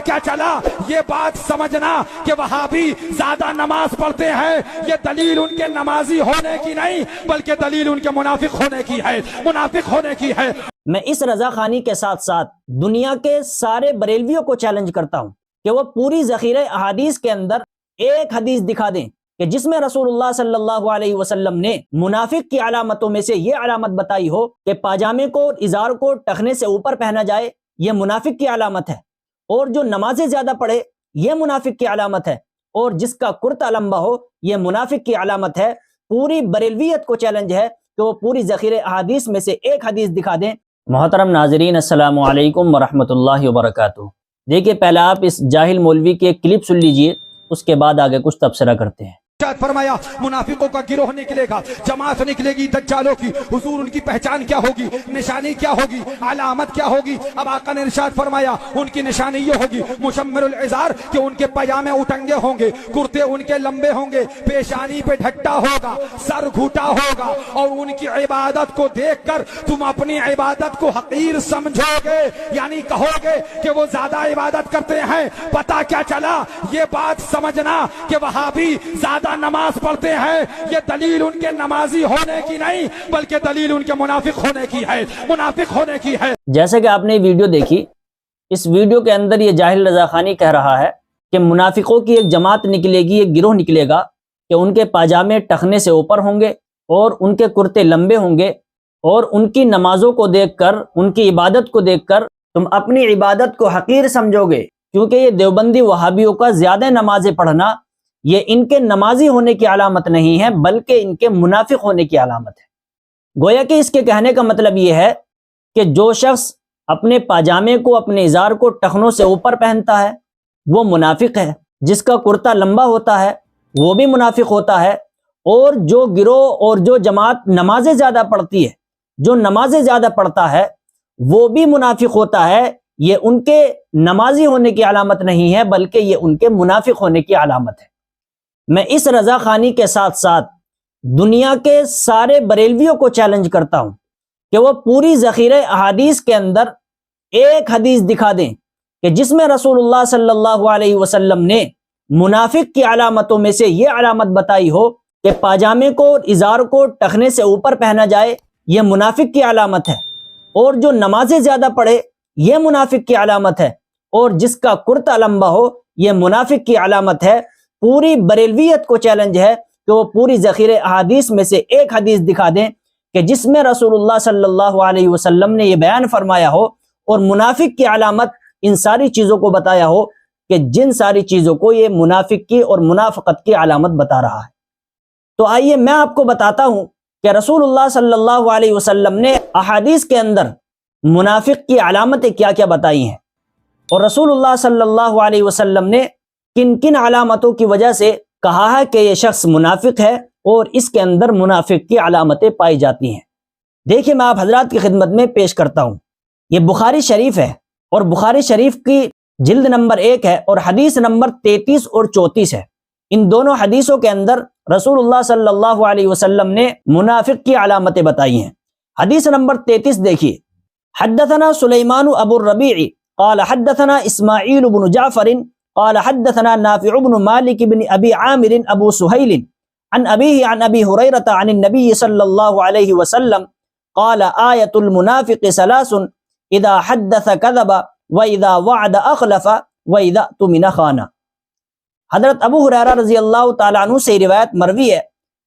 کیا چلا؟ یہ بات سمجھنا کہ وہابی زیادہ نماز پڑھتے ہیں، یہ دلیل ان کے نمازی ہونے کی نہیں بلکہ دلیل ان کے منافق ہونے کی ہے، منافق ہونے کی ہے۔ میں اس رضا خانی کے ساتھ ساتھ دنیا کے سارے بریلویوں کو چیلنج کرتا ہوں کہ وہ پوری ذخیرہ احادیث کے اندر ایک حدیث دکھا دیں کہ جس میں رسول اللہ صلی اللہ علیہ وسلم نے منافق کی علامتوں میں سے یہ علامت بتائی ہو کہ پاجامے کو ازار کو ٹخنے سے اوپر پہنا جائے، یہ منافق کی علامت ہے، اور جو نمازیں زیادہ پڑھے یہ منافق کی علامت ہے، اور جس کا کرتا لمبا ہو یہ منافق کی علامت ہے۔ پوری بریلویت کو چیلنج ہے کہ وہ پوری ذخیرہ احادیث میں سے ایک حدیث دکھا دیں۔ محترم ناظرین، السلام علیکم ورحمۃ اللہ وبرکاتہ۔ دیکھیے، پہلے آپ اس جاہل مولوی کی ایک کلپ سن لیجئے، اس کے بعد آگے کچھ تبصرہ کرتے ہیں۔ فرمایا منافقوں کا گروہ نکلے گا، جماعت نکلے گی دجالوں کی۔ حضور ان کی پہچان کیا ہوگی، نشانی کیا ہوگی، علامت کیا ہوگی؟ اب آقا نے ارشاد فرمایا ان کی نشانی یہ ہوگی مشمر العزار، کہ ان کے پاجامے اٹنگے ہوں گے، کرتے ان کے لمبے ہوں گے، پیشانی پہ ڈھٹا ہوگا، سر گھٹا ہوگا، اور ان کی عبادت کو دیکھ کر تم اپنی عبادت کو حقیر سمجھو گے، یعنی کہو گے کہ وہ زیادہ عبادت کرتے ہیں۔ پتہ کیا چلا؟ یہ بات سمجھنا کہ وہابی زیادہ نماز پڑھتے ہیں، یہ دلیل ان کے نمازی ہونے کی نہیں بلکہ دلیل ان کے منافق ہونے کی ہے، منافق ہونے کی ہے۔ جیسے کہ آپ نے ویڈیو دیکھی، اس ویڈیو کے اندر یہ جاہل رضا خانی کہہ رہا ہے کہ منافقوں کی ایک جماعت نکلے گی، ایک گروہ نکلے گا کہ ان کے پاجامے ٹخنے سے اوپر ہوں گے اور ان کے کرتے لمبے ہوں گے، اور ان کی نمازوں کو دیکھ کر، ان کی عبادت کو دیکھ کر تم اپنی عبادت کو حقیر سمجھو گے، کیونکہ یہ دیوبندی وہابیوں کا زیادہ نمازیں پڑھنا یہ ان کے نمازی ہونے کی علامت نہیں ہے بلکہ ان کے منافق ہونے کی علامت ہے۔ گویا کہ اس کے کہنے کا مطلب یہ ہے کہ جو شخص اپنے پاجامے کو، اپنے ازار کو ٹخنوں سے اوپر پہنتا ہے وہ منافق ہے، جس کا کرتا لمبا ہوتا ہے وہ بھی منافق ہوتا ہے، اور جو گروہ اور جو جماعت نمازیں زیادہ پڑھتی ہے، جو نمازیں زیادہ پڑھتا ہے وہ بھی منافق ہوتا ہے۔ یہ ان کے نمازی ہونے کی علامت نہیں ہے بلکہ یہ ان کے منافق ہونے کی علامت ہے۔ میں اس رضا خانی کے ساتھ ساتھ دنیا کے سارے بریلویوں کو چیلنج کرتا ہوں کہ وہ پوری ذخیرہ احادیث کے اندر ایک حدیث دکھا دیں کہ جس میں رسول اللہ صلی اللہ علیہ وسلم نے منافق کی علامتوں میں سے یہ علامت بتائی ہو کہ پاجامے کو، ازار کو ٹخنے سے اوپر پہنا جائے، یہ منافق کی علامت ہے، اور جو نمازیں زیادہ پڑھے یہ منافق کی علامت ہے، اور جس کا کرتا لمبا ہو یہ منافق کی علامت ہے۔ پوری بریلویت کو چیلنج ہے کہ وہ پوری ذخیرہ احادیث میں سے ایک حدیث دکھا دیں کہ جس میں رسول اللہ صلی اللہ علیہ وسلم نے یہ بیان فرمایا ہو اور منافق کی علامت ان ساری چیزوں کو بتایا ہو کہ جن ساری چیزوں کو یہ منافق کی اور منافقت کی علامت بتا رہا ہے۔ تو آئیے میں آپ کو بتاتا ہوں کہ رسول اللہ صلی اللہ علیہ وسلم نے احادیث کے اندر منافق کی علامتیں کیا کیا بتائی ہیں، اور رسول اللہ صلی اللہ علیہ وسلم نے کن کن علامتوں کی وجہ سے کہا ہے کہ یہ شخص منافق ہے، اور اس کے اندر منافق کی علامتیں پائی جاتی ہیں۔ دیکھیے، میں آپ حضرات کی خدمت میں پیش کرتا ہوں۔ یہ بخاری شریف ہے، اور بخاری شریف کی جلد نمبر 1 ہے، اور حدیث نمبر 33 اور 34 ہے۔ ان دونوں حدیثوں کے اندر رسول اللہ صلی اللہ علیہ وسلم نے منافق کی علامتیں بتائی ہیں۔ حدیث نمبر 33 دیکھیے، حدثنا سلیمان ابو الربیع قال حدثنا اسماعیل بن جعفر قال حدثنا نافع بن مالك بن ابي عامر ابو سهيل عن ابيه عن ابي هريره عن النبي صلى الله عليه وسلم قال آية المنافق ثلاث اذا حدث كذب واذا وعد اخلف واذا اؤتمن خان۔ حضرت ابو ہریرہ رضی اللہ تعالیٰ عنہ سے روایت مروی ہے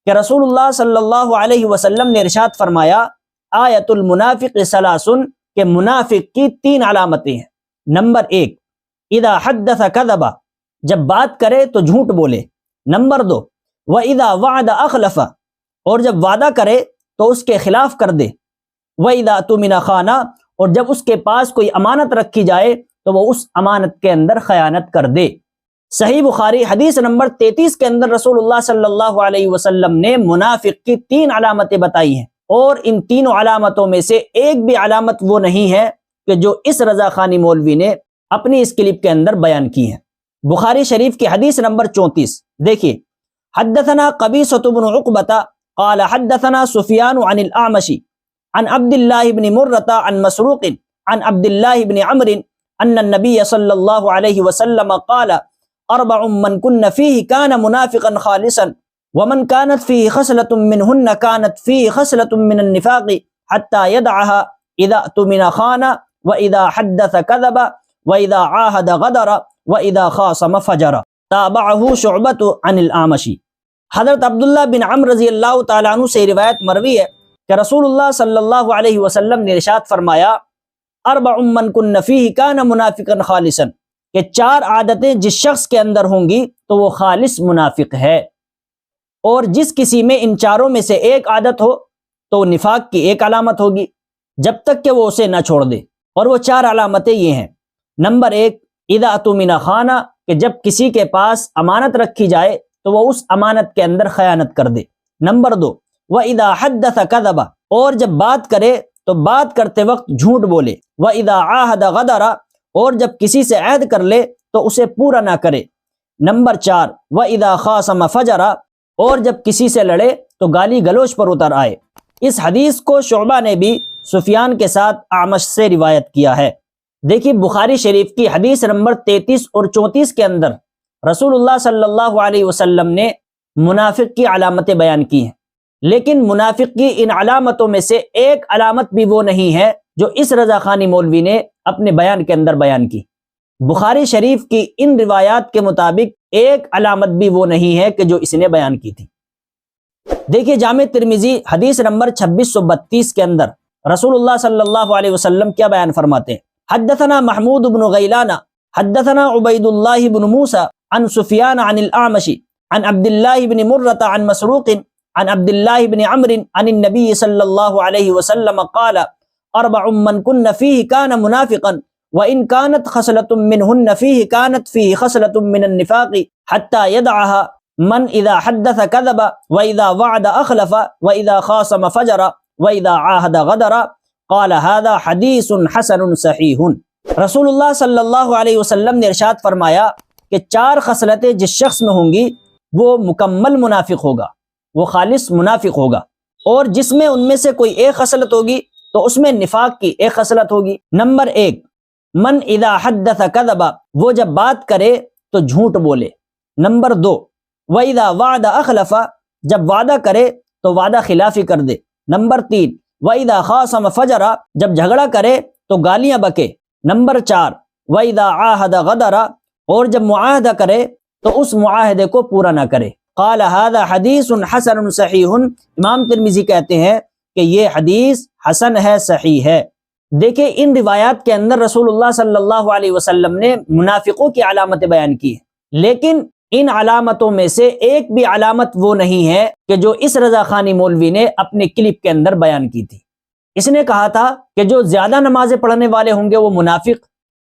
کہ رسول اللہ صلی اللہ علیہ وسلم نے ارشاد فرمایا، آیت المنافق ثلاث، کہ منافق کی 3 علامتیں ہیں۔ نمبر 1، اذا حدث کذب، جب بات کرے تو جھوٹ بولے۔ نمبر 2، واذا وعد اخلف، اور جب وعدہ کرے تو اس کے خلاف کر دے۔ واذا اؤتمن خان، اور جب اس کے پاس کوئی امانت رکھی جائے تو وہ اس امانت کے اندر خیانت کر دے۔ صحیح بخاری حدیث نمبر 33 کے اندر رسول اللہ صلی اللہ علیہ وسلم نے منافق کی 3 علامتیں بتائی ہیں، اور ان تینوں علامتوں میں سے ایک بھی علامت وہ نہیں ہے کہ جو اس رضا خانی مولوی نے اپنی اس کلپ کے اندر بیان کی ہیں۔ بخاری شریف کی حدیث نمبر 34 دیکھیے، حدثنا قبیصۃ بن عقبۃ قال حدثنا سفیان عن الاعمش عن عبد اللہ بن مرۃ عن مسروق عن عبد اللہ بن عمرو ان النبی صلی اللہ علیہ وسلم قال اربع من کن فیہ کان منافقا خالصا ومن كانت فيه خصلة منهن كانت فيه خصلة من النفاق حتى يدعها اذا اؤتمن خان واذا حدث كذب واذا عاهد غدر واذا خاصم فجر. تابعہ شعبۃ عن الاعمش. حضرت عبداللہ بن عمرو رضی اللہ تعالیٰ عنہ سے روایت مروی ہے کہ رسول اللہ صلی اللہ علیہ وسلم نے ارشاد فرمایا اربع من کن فیہ کان منافقا خالصا، کہ 4 عادتیں جس شخص کے اندر ہوں گی تو وہ خالص منافق ہے، اور جس کسی میں ان چاروں میں سے ایک عادت ہو تو وہ نفاق کی ایک علامت ہوگی جب تک کہ وہ اسے نہ چھوڑ دے. اور وہ 4 علامتیں یہ ہیں. نمبر 1 اذا اؤتمن خان، کہ جب کسی کے پاس امانت رکھی جائے تو وہ اس امانت کے اندر خیانت کر دے. نمبر 2 واذا حدث كذب، اور جب بات کرے تو بات کرتے وقت جھوٹ بولے. واذا عاهد غدر، اور جب کسی سے عہد کر لے تو اسے پورا نہ کرے. نمبر 4 واذا خاصم فجر، اور جب کسی سے لڑے تو گالی گلوچ پر اتر آئے. اس حدیث کو شعبہ نے بھی سفیان کے ساتھ اعمش سے روایت کیا ہے. دیکھیے بخاری شریف کی حدیث نمبر 33 اور 34 کے اندر رسول اللہ صلی اللہ علیہ وسلم نے منافق کی علامتیں بیان کی ہیں، لیکن منافق کی ان علامتوں میں سے ایک علامت بھی وہ نہیں ہے جو اس رضا خانی مولوی نے اپنے بیان کے اندر بیان کی. بخاری شریف کی ان روایات کے مطابق ایک علامت بھی وہ نہیں ہے کہ جو اس نے بیان کی تھی. دیکھیے جامع ترمذی حدیث نمبر 2632 کے اندر رسول اللہ صلی اللہ علیہ وسلم کیا بیان فرماتے ہیں. حدثنا محمود بن غیلان حدثنا عبید اللہ بن موسیٰ عن سفیان عن الاعمش عن عبد اللہ بن مرۃ عن مسروق عن عبد اللہ بن عمرو عن النبی صلی اللہ علیہ وسلم قال اربع من کن فیہ کان منافقا وإن كانت خصلة منهن فيه كانت فيه خصلة من النفاق حتى يدعها من إذا حدث كذب وإذا وعد أخلف وإذا خاصم فجر وإذا عاهد غدر. قال هذا حدیث حسن صحیح. رسول اللہ صلی اللہ علیہ وسلم نے ارشاد فرمایا کہ 4 خصلتیں جس شخص میں ہوں گی وہ مکمل منافق ہوگا، وہ خالص منافق ہوگا، اور جس میں ان میں سے کوئی ایک خصلت ہوگی تو اس میں نفاق کی ایک خصلت ہوگی. نمبر 1 من اذا حدث کذب، وہ جب بات کرے تو جھوٹ بولے. نمبر 2 واذا وعد اخلف، جب وعدہ کرے تو وعدہ خلافی کر دے. نمبر 3 واذا خاصم فجر، جب جھگڑا کرے تو گالیاں بکے. نمبر 4 واذا عاهد غدر، اور جب معاہدہ کرے تو اس معاہدے کو پورا نہ کرے. قال هذا حدیث حسن صحیح. امام ترمذی کہتے ہیں کہ یہ حدیث حسن ہے، صحیح ہے. دیکھیں ان روایات کے اندر رسول اللہ صلی اللہ علیہ وسلم نے منافقوں کی علامتیں بیان کی ہیں، لیکن ان علامتوں میں سے ایک بھی علامت وہ نہیں ہے کہ جو اس رضا خانی مولوی نے اپنے کلپ کے اندر بیان کی تھی. اس نے کہا تھا کہ جو زیادہ نمازیں پڑھنے والے ہوں گے وہ منافق،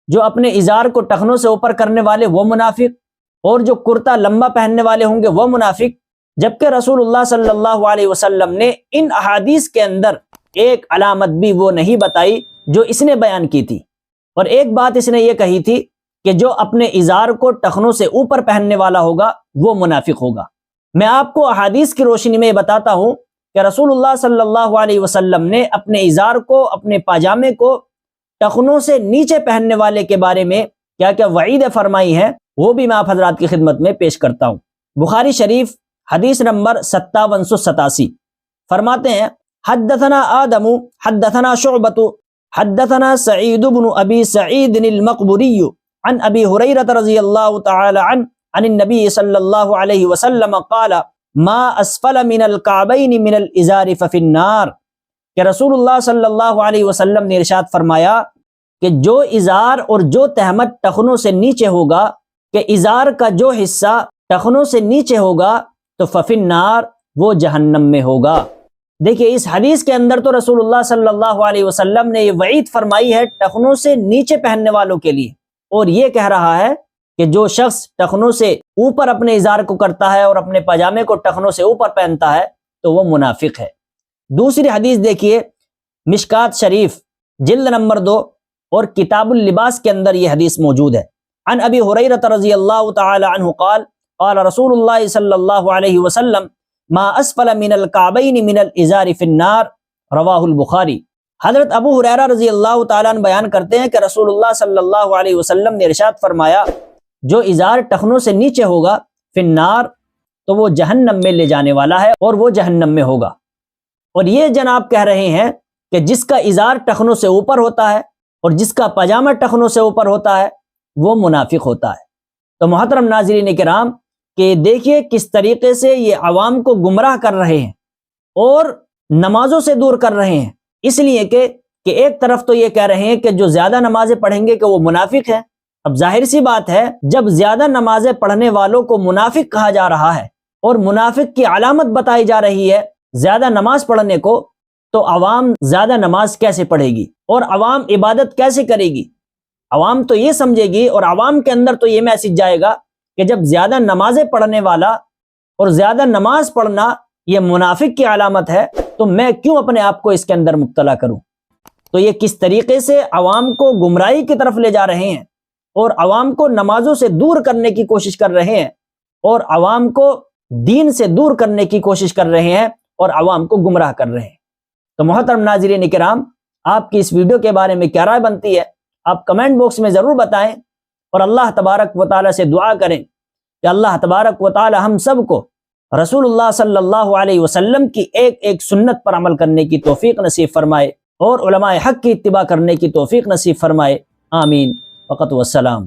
جو اپنے ازار کو ٹخنوں سے اوپر کرنے والے وہ منافق، اور جو کرتا لمبا پہننے والے ہوں گے وہ منافق. جبکہ رسول اللہ صلی اللہ علیہ وسلم نے ان احادیث کے اندر ایک علامت بھی وہ نہیں بتائی جو اس نے بیان کی تھی. اور ایک بات اس نے یہ کہی تھی کہ جو اپنے ازار کو ٹخنوں سے اوپر پہننے والا ہوگا وہ منافق ہوگا. میں آپ کو احادیث کی روشنی میں یہ بتاتا ہوں کہ رسول اللہ صلی اللہ علیہ وسلم نے اپنے ازار کو، اپنے پاجامے کو ٹخنوں سے نیچے پہننے والے کے بارے میں کیا کیا وعید فرمائی ہے، وہ بھی میں آپ حضرات کی خدمت میں پیش کرتا ہوں. بخاری شریف حدیث نمبر 5787 فرماتے ہیں حدثنا آدم حدثنا شعبۃ حدثنا سعید بن ابی سعید المقبری عن ابی ہریرہ رضی اللہ تعالی عنہ عن النبی صلی اللہ علیہ وسلم قال ما اسفل من الكعبین من الازار ففی النار، کہ رسول اللہ صلی اللہ علیہ وسلم نے ارشاد فرمایا کہ جو ازار اور جو تہمت ٹخنوں سے نیچے ہوگا، کہ ازار کا جو حصہ ٹخنوں سے نیچے ہوگا تو ففی النار، وہ جہنم میں ہوگا. دیکھیے اس حدیث کے اندر تو رسول اللہ صلی اللہ علیہ وسلم نے یہ وعید فرمائی ہے ٹخنوں سے نیچے پہننے والوں کے لیے، اور یہ کہہ رہا ہے کہ جو شخص ٹخنوں سے اوپر اپنے ازار کو کرتا ہے اور اپنے پاجامے کو ٹخنوں سے اوپر پہنتا ہے تو وہ منافق ہے. دوسری حدیث دیکھیے مشکات شریف جلد نمبر 2 اور کتاب اللباس کے اندر یہ حدیث موجود ہے. عن ابی ہریرہ رضی اللہ تعالی عنہ قال قال رسول اللہ صلی اللہ علیہ وسلم ما اسفل من الكعبین من الازار فی النار، رواہ البخاری. حضرت ابو ہریرہ رضی اللہ تعالیٰ عنہ بیان کرتے ہیں کہ رسول اللہ صلی اللہ علیہ وسلم نے ارشاد فرمایا، جو ازار ٹخنوں سے نیچے ہوگا فی النار، تو وہ جہنم میں لے جانے والا ہے اور وہ جہنم میں ہوگا۔ اور یہ جناب کہہ رہے ہیں کہ جس کا ازار ٹخنوں سے اوپر ہوتا ہے اور جس کا پاجامہ ٹخنوں سے اوپر ہوتا ہے وہ منافق ہوتا ہے۔ تو محترم ناظرین کرام کہ دیکھیے کس طریقے سے یہ عوام کو گمراہ کر رہے ہیں اور نمازوں سے دور کر رہے ہیں، اس لیے کہ ایک طرف تو یہ کہہ رہے ہیں کہ جو زیادہ نمازیں پڑھیں گے کہ وہ منافق ہے۔ اب ظاہر سی بات ہے، جب زیادہ نمازیں پڑھنے والوں کو منافق کہا جا رہا ہے اور منافق کی علامت بتائی جا رہی ہے زیادہ نماز پڑھنے کو، تو عوام زیادہ نماز کیسے پڑھے گی اور عوام عبادت کیسے کرے گی؟ عوام تو یہ سمجھے گی اور عوام کے اندر تو یہ میسج جائے گا کہ جب زیادہ نمازیں پڑھنے والا اور زیادہ نماز پڑھنا یہ منافق کی علامت ہے تو میں کیوں اپنے آپ کو اس کے اندر مبتلا کروں؟ تو یہ کس طریقے سے عوام کو گمراہی کی طرف لے جا رہے ہیں اور عوام کو نمازوں سے دور کرنے کی کوشش کر رہے ہیں اور عوام کو دین سے دور کرنے کی کوشش کر رہے ہیں اور عوام کو گمراہ کر رہے ہیں۔ تو محترم ناظرین کرام، آپ کی اس ویڈیو کے بارے میں کیا رائے بنتی ہے؟ آپ کمنٹ باکس میں ضرور بتائیں اور اللہ تبارک و تعالیٰ سے دعا کریں کہ اللہ تبارک و تعالیٰ ہم سب کو رسول اللہ صلی اللہ علیہ وسلم کی ایک ایک سنت پر عمل کرنے کی توفیق نصیب فرمائے اور علماء حق کی اتباع کرنے کی توفیق نصیب فرمائے۔ آمین۔ وقت والسلام۔